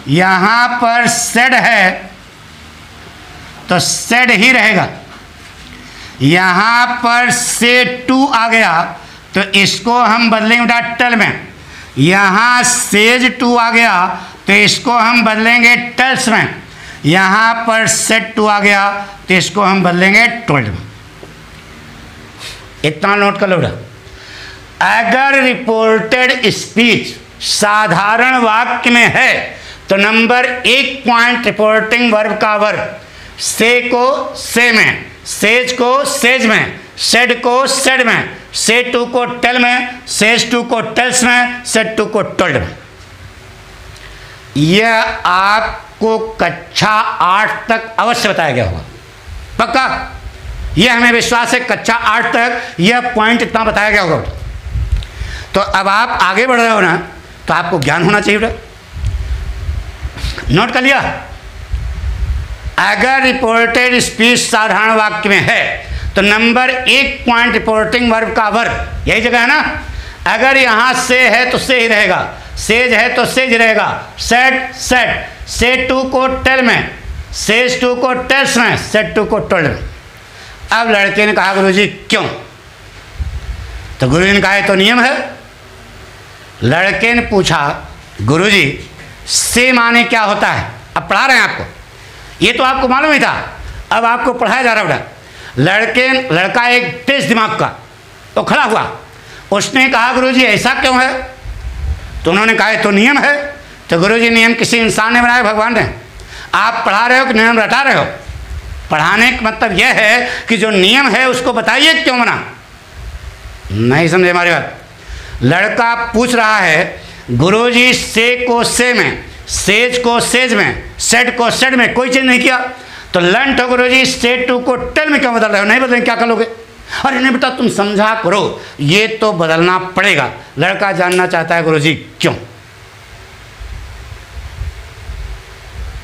यहां पर सेड है तो सेड ही रहेगा। यहां पर से टू आ गया तो इसको हम बदलेंगे बेटा टल में। यहाँ सेज टू आ गया तो इसको हम बदलेंगे टल्स में। यहाँ पर सेट टू आ गया तो इसको हम बदलेंगे टोल्ड में। इतना नोट कर लो बेटा। अगर रिपोर्टेड स्पीच साधारण वाक्य में है तो नंबर 1 पॉइंट रिपोर्टिंग वर्ब का वर्ब। से को से में, सेज को सेज में, सेड को सेड में, से टू को टेल में, सेज टू को टेल्स में, सेड टू को टोल्ड में। यह आपको कक्षा 8 तक अवश्य बताया गया होगा, पक्का। यह हमें विश्वास है कक्षा 8 तक यह पॉइंट इतना बताया गया होगा। तो अब आप आगे बढ़ रहे हो ना, तो आपको ज्ञान होना चाहिए। नोट कर लिया? अगर रिपोर्टेड स्पीच साधारण वाक्य में है तो नंबर 1 पॉइंट रिपोर्टिंग वर्ब का वर्ब, यही जगह है ना। अगर यहाँ से है तो से ही रहेगा, सेज है तो सेज रहेगा, सेड सेड, से टू को टेल में, सेज टू को टेल्स में, सेड टू को टोल्ड में। अब लड़के ने कहा गुरुजी क्यों? तो गुरुजी ने कहा तो नियम है। लड़के ने पूछा गुरुजी से माने क्या होता है? अब पढ़ा रहे हैं आपको, ये तो आपको मालूम ही था, अब आपको पढ़ाया जा रहा है। लड़का एक तेज दिमाग का, तो खड़ा हुआ, उसने कहा गुरुजी ऐसा क्यों है? तो उन्होंने कहा तो नियम है। तो गुरुजी नियम किसी इंसान ने बनाया? भगवान ने। आप पढ़ा रहे हो कि नियम रटा रहे हो? पढ़ाने का मतलब यह है कि जो नियम है उसको बताइए क्यों बना। नहीं समझे हमारी बात? लड़का पूछ रहा है गुरुजी से को से में, सेज को सेज में, सेड को सेड में कोई चीज़ नहीं किया, तो लर्न तो गुरुजी से टू को टेल में क्यों बदल रहे हो? नहीं बदलेंगे क्या करोगे? अरे नहीं बेटा तुम समझा करो, ये तो बदलना पड़ेगा। लड़का जानना चाहता है गुरुजी क्यों?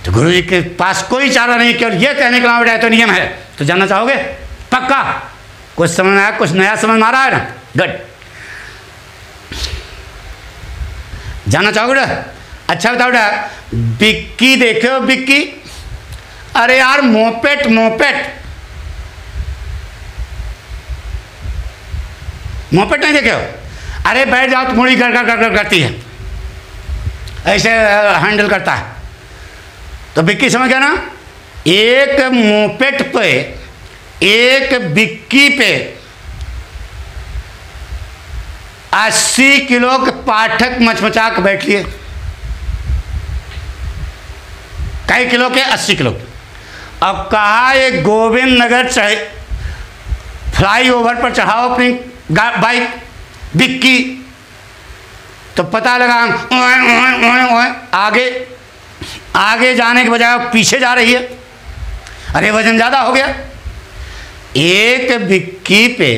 तो गुरुजी के पास कोई चारा नहीं कि और ये कहने के लिए तो नियम है। तो जानना चाहोगे? पक्का? कुछ समझ में आया? कुछ नया समझ में आ रहा है ना? गुड। जानना चाहोगे बेटा? अच्छा बताओ बेटा, बिक्की देखे हो? बिक्की, अरे यार मोपेट, मोपेट मोपेट नहीं देखे हो? अरे बैठ जाओ तो मुड़ी कर कर कर कर करती है, ऐसे हैंडल करता है। तो बिक्की समझ गया ना? एक मोपेट पे, एक बिक्की पे 80 किलो के पाठक मचमचा के बैठ लिए। कई किलो के? 80 किलो। अब कहा ये गोविंद नगर चढ़े, फ्लाई ओवर पर चढ़ाओ अपनी बाइक बिक्की। तो पता लगा आगे आगे जाने के बजाय पीछे जा रही है। अरे वजन ज़्यादा हो गया। एक बिक्की पे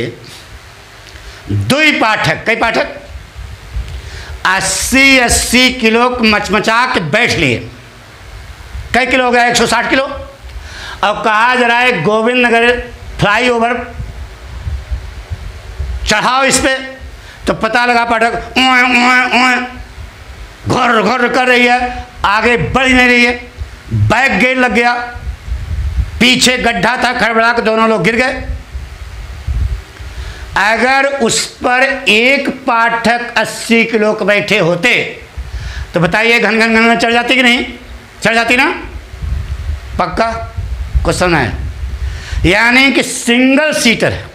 2 पाठक, कई पाठक 80 किलो मचमचा के बैठ लिए। कई किलो हो गया? 160 किलो। अब कहा जरा एक गोविंद नगर फ्लाई ओवर चढ़ाओ इस पे, तो पता लगा पाठक घोर घोर कर रही है, आगे बढ़ नहीं रही है, बैक गेट लग गया, पीछे गड्ढा था, खड़बड़ा के दोनों लोग गिर गए। अगर उस पर एक पाठक 80 किलो के बैठे होते तो बताइए घन घन घन चढ़ जाती कि नहीं? चढ़ जाती ना? पक्का क्वेश्चन है। यानी कि सिंगल सीटर है।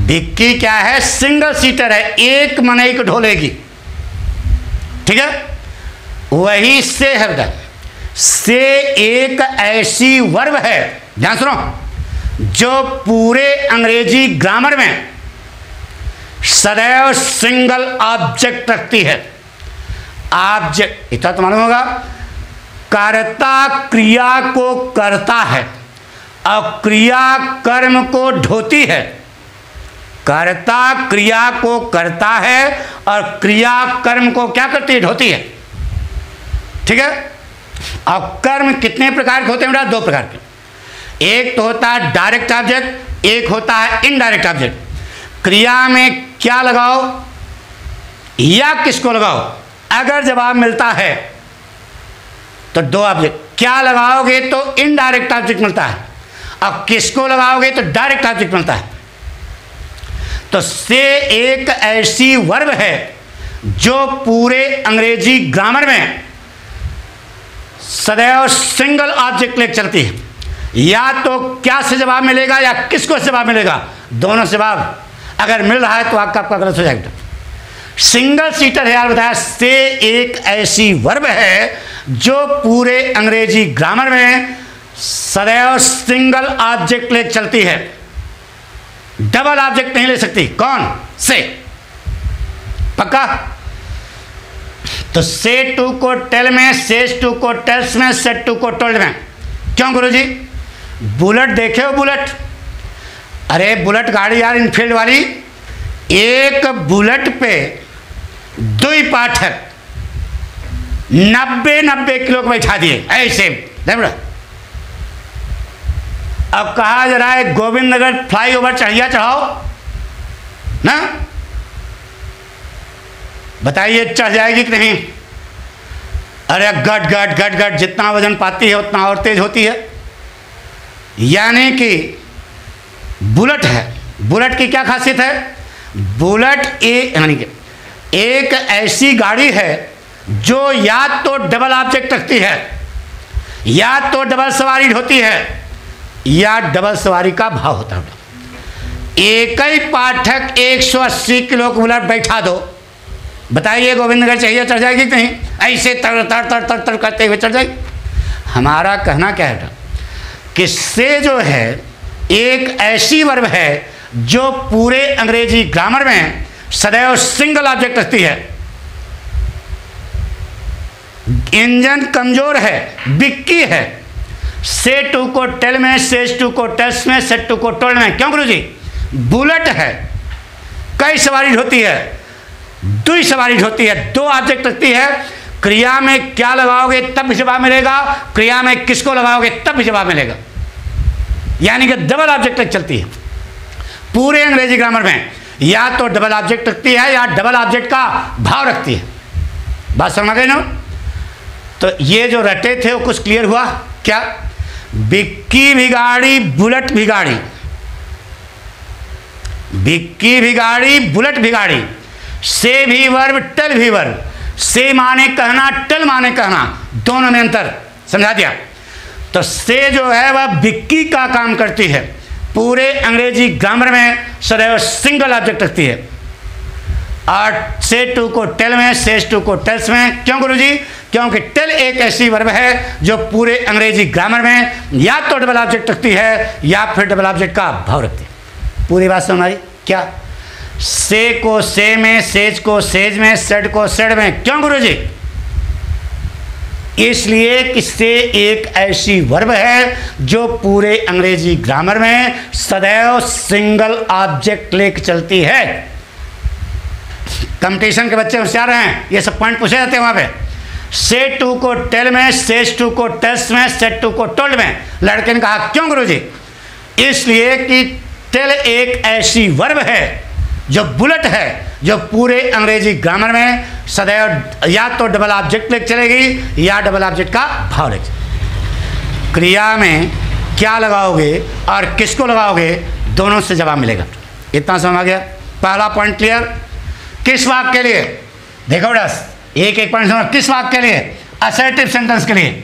डिक्की क्या है? सिंगल सीटर है, एक मनई को ढोलेगी। ठीक है, वही से है बेटा। से एक ऐसी वर्ब है, ध्यान सुनो, जो पूरे अंग्रेजी ग्रामर में सदैव सिंगल ऑब्जेक्ट रखती है। ऑब्जेक्ट इतना तो मालूम होगा, कर्ता क्रिया को करता है और क्रिया कर्म को ढोती है। कर्ता क्रिया को करता है और क्रिया कर्म को क्या करती है? ढोती है। ठीक है, और कर्म कितने प्रकार के होते हैं बेटा? 2 प्रकार के। एक तो होता है डायरेक्ट ऑब्जेक्ट, एक होता है इनडायरेक्ट ऑब्जेक्ट। क्रिया में क्या लगाओ या किसको लगाओ, अगर जवाब मिलता है तो 2 ऑब्जेक्ट, क्या लगाओगे तो इनडायरेक्ट ऑब्जेक्ट मिलता है और किसको लगाओगे तो डायरेक्ट ऑब्जेक्ट मिलता है। तो से एक ऐसी वर्ब है जो पूरे अंग्रेजी ग्रामर में सदैव सिंगल ऑब्जेक्ट लेकर चलती है। या तो क्या से जवाब मिलेगा या किसको से जवाब मिलेगा, दोनों से जवाब अगर मिल रहा है तो आपका गलत हो जाएगा। सिंगल सीटर है यार, बताया। से एक ऐसी वर्ब है जो पूरे अंग्रेजी ग्रामर में सदैव सिंगल ऑब्जेक्ट लेकर चलती है, डबल ऑब्जेक्ट नहीं ले सकती। कौन? से। पक्का? तो से टू को टेल में, सेज टू को टेल्स में, सेट टू को टोल्ड में। क्यों गुरुजी? बुलेट देखे हो? बुलेट, अरे बुलेट गाड़ी यार, इनफील्ड वाली, एक बुलेट पे 2 पाठक 90 किलो को बैठा दिए ऐसे। अब कहा जा रहा है गोविंद नगर फ्लाईओवर चढ़िया चढ़ाओ ना, बताइए चढ़ जाएगी कि नहीं? अरे गट गट गट गट, जितना वजन पाती है उतना और तेज होती है। यानी कि बुलेट है। बुलेट की क्या खासियत है? बुलेट यानी कि एक ऐसी गाड़ी है जो या तो डबल ऑब्जेक्ट रखती है, या तो डबल सवारी होती है, या डबल सवारी का भाव होता है। एक ही पाठक 180 किलो को बुलेट बैठा दो, बताइए गोविंद नगर चाहिए चढ़ जाएगी कि नहीं? ऐसे तर तर तर तर तर करते हुए चढ़ जाएगी। हमारा कहना क्या है कि से जो है एक ऐसी वर्ब है जो पूरे अंग्रेजी ग्रामर में सदैव सिंगल ऑब्जेक्ट रखती है। इंजन कमजोर है, बिक्की है। से टू को टेल में, सेज टू को टेल्स में, सेट टू को टोल्ड में। क्यों गुरुजी? बुलेट है, कई सवारी होती है, 2 सवारी होती है, 2 ऑब्जेक्ट रखती है। क्रिया में क्या लगाओगे तब भी जवाब मिलेगा, क्रिया में किसको लगाओगे तब भी जवाब मिलेगा। यानी कि डबल ऑब्जेक्ट चलती है पूरे अंग्रेजी ग्रामर में, या तो डबल ऑब्जेक्ट रखती है या डबल ऑब्जेक्ट का भाव रखती है। बात समझ गए ना? तो ये जो रटे थे वो कुछ क्लियर हुआ क्या? बिक्की भी गाड़ी, बुलेट भी गाड़ी, बिक्की भी गाड़ी, बुलेट भी गाड़ी। से भी वर्ब, टेल भी वर्ब। से माने कहना, टेल माने कहना, दोनों में अंतर समझा दिया। तो से जो है वह बिक्की का काम करती है, पूरे अंग्रेजी ग्रामर में सदैव सिंगल ऑब्जेक्ट रखती है। और से टू को टेल में, सेज टू को टेल्स में। क्यों गुरुजी? क्योंकि टेल एक ऐसी वर्ब है जो पूरे अंग्रेजी ग्रामर में या तो डबल ऑब्जेक्ट रखती है या फिर डबल ऑब्जेक्ट का भाव रखती है। पूरी बात समझ आई क्या? से को से में, सेज को सेज में, सेड को सेड में। क्यों गुरुजी? इसलिए कि से एक ऐसी वर्ब है जो पूरे अंग्रेजी ग्रामर में सदैव सिंगल ऑब्जेक्ट लेकर चलती है। कंपटीशन के बच्चे होशियार हैं, ये सब पॉइंट पूछे जाते हैं वहाँ पे। से टू को टेल में, सेज टू को टेल्स में, सेट टू को टोल्ड में। लड़के ने कहा क्यों गुरुजी? इसलिए कि टेल एक ऐसी वर्ब है जो बुलेट है, जो पूरे अंग्रेजी ग्रामर में सदैव या तो डबल ऑब्जेक्ट लेकर चलेगी या डबल ऑब्जेक्ट का भाव लेकर। क्रिया में क्या लगाओगे और किसको लगाओगे, दोनों से जवाब मिलेगा। इतना समझ आ गया? पहला पॉइंट क्लियर। किस वाक्य के लिए? देखो बेटा, एक एक पॉइंट समझ। किस वाक्य के लिए? असर्टिव सेंटेंस के लिए।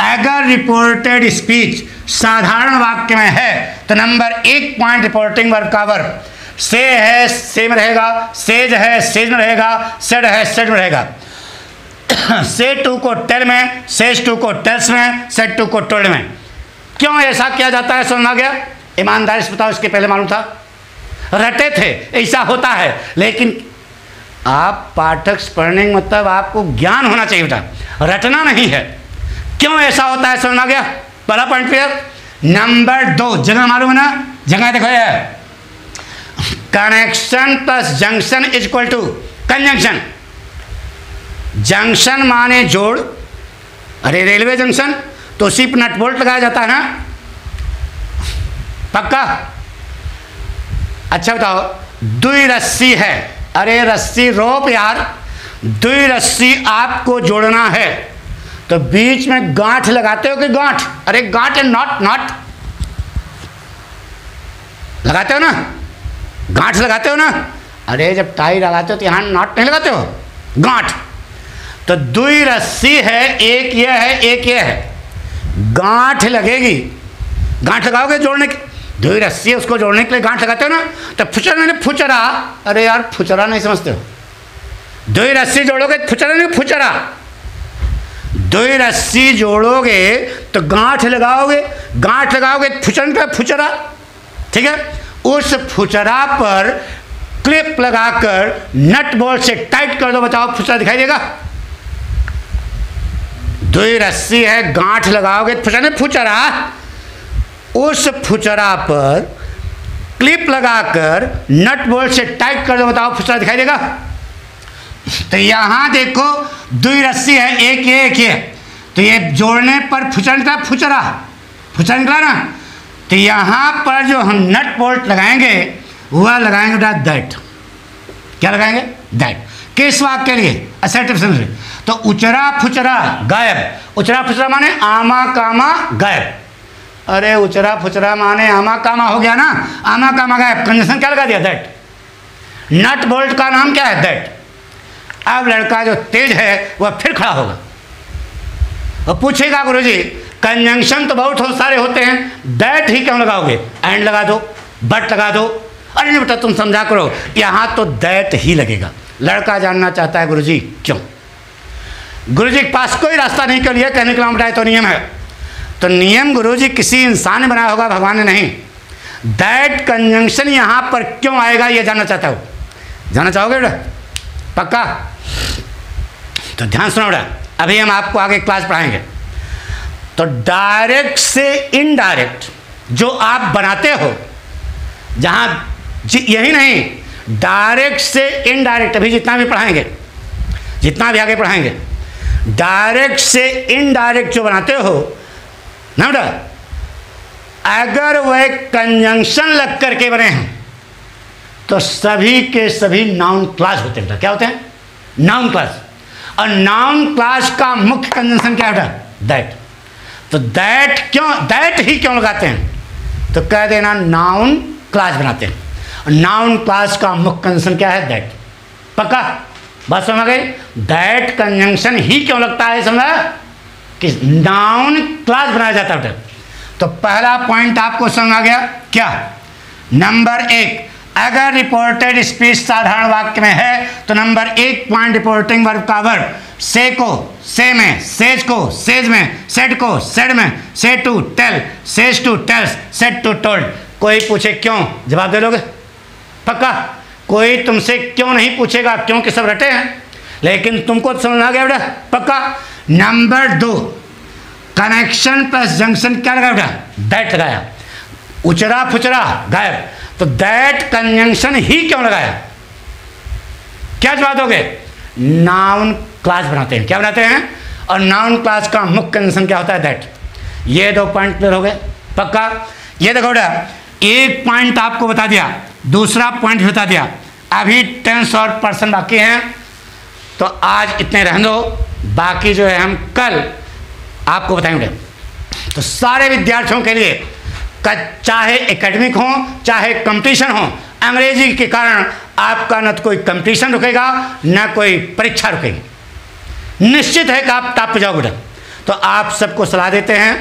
अगर रिपोर्टेड स्पीच साधारण वाक्य में है तो नंबर 1 पॉइंट रिपोर्टिंग वर्ब का वर्ब से है, से में रहेगा, सेज है, सेज में रहेगा, सेड है, सेड में रहेगा। से टू को टेल में, सेज टू को टेल्स में, सेड टू को टोल्ड में। क्यों ऐसा किया जाता है? समझ आ गया? ईमानदारी से बताओ, इसके पहले मालूम था? रटे थे, ऐसा होता है। लेकिन आप पाठक पढ़ने का मतलब आपको ज्ञान होना चाहिए बेटा, रटना नहीं है। क्यों ऐसा होता है? समझ आ गया? पहला पॉइंट क्लियर। नंबर 2, जगह मालूम है ना? जगह देखो, ये connection plus junction is equal to conjunction. Junction माने जोड़। अरे रेलवे जंक्शन तो उसी पर नट बोल्ट लगाया जाता है ना? पक्का? अच्छा बताओ, दुई रस्सी है। अरे रस्सी रोप यार, दुई रस्सी आपको जोड़ना है तो बीच में गांठ लगाते हो कि गांठ? अरे गांठ है, नॉट, नॉट लगाते हो ना? गांठ लगाते हो ना? अरे जब टाई लगाते हो तो यहाँ नॉट नहीं लगाते हो, गांठ। तो दुई रस्सी है, एक ये है, एक ये है, गांठ लगेगी। गांठ लगाओगे जोड़ने की? दुई रस्सी है, उसको जोड़ने के लिए गांठ लगाते हो ना? तो फुचरा नहीं, फुचरा। अरे यार फुचरा नहीं समझते हो? दुई रस्सी जोड़ोगे फुचरा नहीं, फुचरा। दुई रस्सी जोड़ोगे तो गांठ लगाओगे, गांठ लगाओगे फुचरन पे फुचरा, ठीक है? उस फुचरा पर क्लिप लगाकर नट बोल्ट से टाइट कर दो, बताओ फुचरा दिखाई देगा? दुई रस्सी है, गांठ लगाओगे फुचरा नहीं, फुचरा। उस फुचरा पर क्लिप लगाकर नट बोल्ट से टाइट कर दो, बताओ फुचरा दिखाई देगा? तो यहां देखो, दुई रस्सी है, एक ये, एक ये, तो ये जोड़ने पर फुचरा निकला, फुचरा, फुचरा निकला ना? तो यहां पर जो हम नट बोल्ट लगाएंगे वह लगाएंगे दैट। क्या लगाएंगे? दैट। किस वाक्य के लिए? Assertive sentence. तो उचरा फुचरा गायब। उचरा फुचरा माने आमा कामा गायब। अरे उचरा फुचरा माने आमा कामा हो गया ना? आमा कामा गायब, कंजंक्शन क्या लगा दिया? दैट। नट बोल्ट का नाम क्या है? दैट। अब लड़का जो तेज है वह फिर खड़ा होगा और पूछेगा, गुरुजी कंजंक्शन तो बहुत सारे होते हैं, दैट ही क्यों लगाओगे? एंड लगा दो, बट लगा दो। अरे नहीं बेटा तुम समझा करो, यहाँ तो दैट ही लगेगा। लड़का जानना चाहता है, गुरुजी क्यों? गुरुजी के पास कोई रास्ता नहीं, कर लिया कहने के लिए बताए तो नियम है। तो नियम गुरुजी किसी इंसान ने बनाया होगा, भगवान ने नहीं। दैट कंजंक्शन यहाँ पर क्यों आएगा ये जानना चाहता हूँ। जानना चाहोगे बेटा? पक्का? तो ध्यान सुनो बेटा, अभी हम आपको आगे क्लास पढ़ाएंगे। तो डायरेक्ट से इनडायरेक्ट जो आप बनाते हो, जहाँ यही नहीं, डायरेक्ट से इनडायरेक्ट अभी जितना भी पढ़ाएंगे, जितना भी आगे पढ़ाएंगे, डायरेक्ट से इनडायरेक्ट जो बनाते हो ना बेटा, अगर वह कंजंक्शन लग करके बने हैं तो सभी के सभी नाउन क्लास होते हैं। क्या होते हैं? Noun class. और नाउन क्लास का मुख्य कंजंक्शन क्या है? दैट। तो दैट क्यों, दैट ही क्यों लगाते हैं? तो कह देना नाउन क्लास बनाते हैं। नाउन क्लास का मुख्य कंजंक्शन क्या है? दैट। पक्का? बात समझ गई? दैट कंजंक्शन ही क्यों लगता है? समझा कि नाउन क्लास बनाया जाता है। तो पहला पॉइंट आपको समझ आ गया क्या? नंबर 1, अगर रिपोर्टेड स्पीच साधारण वाक्य में है तो नंबर 1 पॉइंट रिपोर्टिंग वर्ब का वर्ब से को से में, सेज को सेज में, सेड को सेड में, say to tell, says to tells, said to told. कोई पूछे क्यों, जवाब दे दोगे? पक्का? कोई तुमसे क्यों नहीं पूछेगा, क्योंकि सब रटे हैं। लेकिन तुमको तो समझ आ गया बेटा? पक्का? नंबर 2, कनेक्शन प्लस जंक्शन क्या लगा बेटा? दैट लगाया। उचरा फुचरा गायब, तो दैट कंजंक्शन ही क्यों लगाया? क्या जवाब दोगे? नाउन क्लास बनाते हैं। क्या बनाते हैं? और नाउन क्लास का मुख्य कंजंक्शन क्या होता है? दैट। ये 2 पॉइंट क्लियर हो गए? पक्का? ये देखो बेटा, एक पॉइंट आपको बता दिया, दूसरा पॉइंट बता दिया, अभी टेंस और पर्सन बाकी हैं। तो आज इतने रहने दो, बाकी जो है हम कल आपको बताएंगे। तो सारे विद्यार्थियों के लिए चाहे एकेडमिक हो चाहे कंपटीशन हो, अंग्रेजी के कारण आपका न तो कोई कंपटीशन रुकेगा न कोई परीक्षा रुकेगी। निश्चित है कि आप टॉप पे जाओगे बेटा। तो आप सबको सलाह देते हैं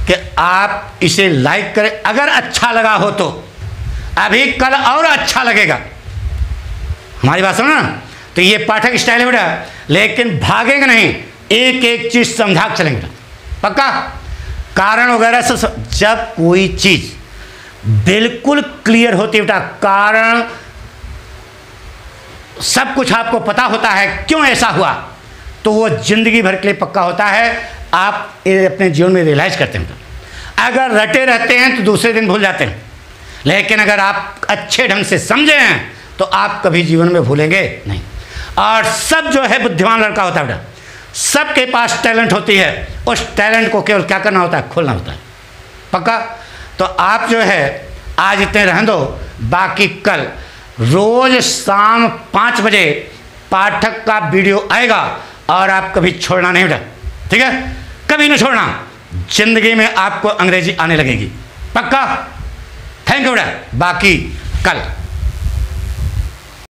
कि आप इसे लाइक करें, अगर अच्छा लगा हो तो। अभी कल और अच्छा लगेगा, हमारी बात सुनो ना। तो ये पाठक स्टाइल है बेटा, लेकिन भागेंगे नहीं, एक एक चीज समझा के चलेंगे बेटा, पक्का। कारण वगैरह से जब कोई चीज बिल्कुल क्लियर होती है बेटा, कारण सब कुछ आपको पता होता है क्यों ऐसा हुआ, तो वो जिंदगी भर के लिए पक्का होता है। आप ये अपने जीवन में रियलाइज करते हैं। अगर रटे रहते हैं तो दूसरे दिन भूल जाते हैं, लेकिन अगर आप अच्छे ढंग से समझे हैं तो आप कभी जीवन में भूलेंगे नहीं। और सब जो है बुद्धिमान लड़का होता है बेटा, सबके पास टैलेंट होती है, उस टैलेंट को केवल क्या करना होता है, खोलना होता है, पक्का। तो आप जो है आज इतने रहने दो, बाकी कल रोज शाम 5 बजे पाठक का वीडियो आएगा और आप कभी छोड़ना नहीं बेटा, ठीक है, कभी नहीं छोड़ना। जिंदगी में आपको अंग्रेजी आने लगेगी, पक्का। थैंक यू बेटा, बाकी कल।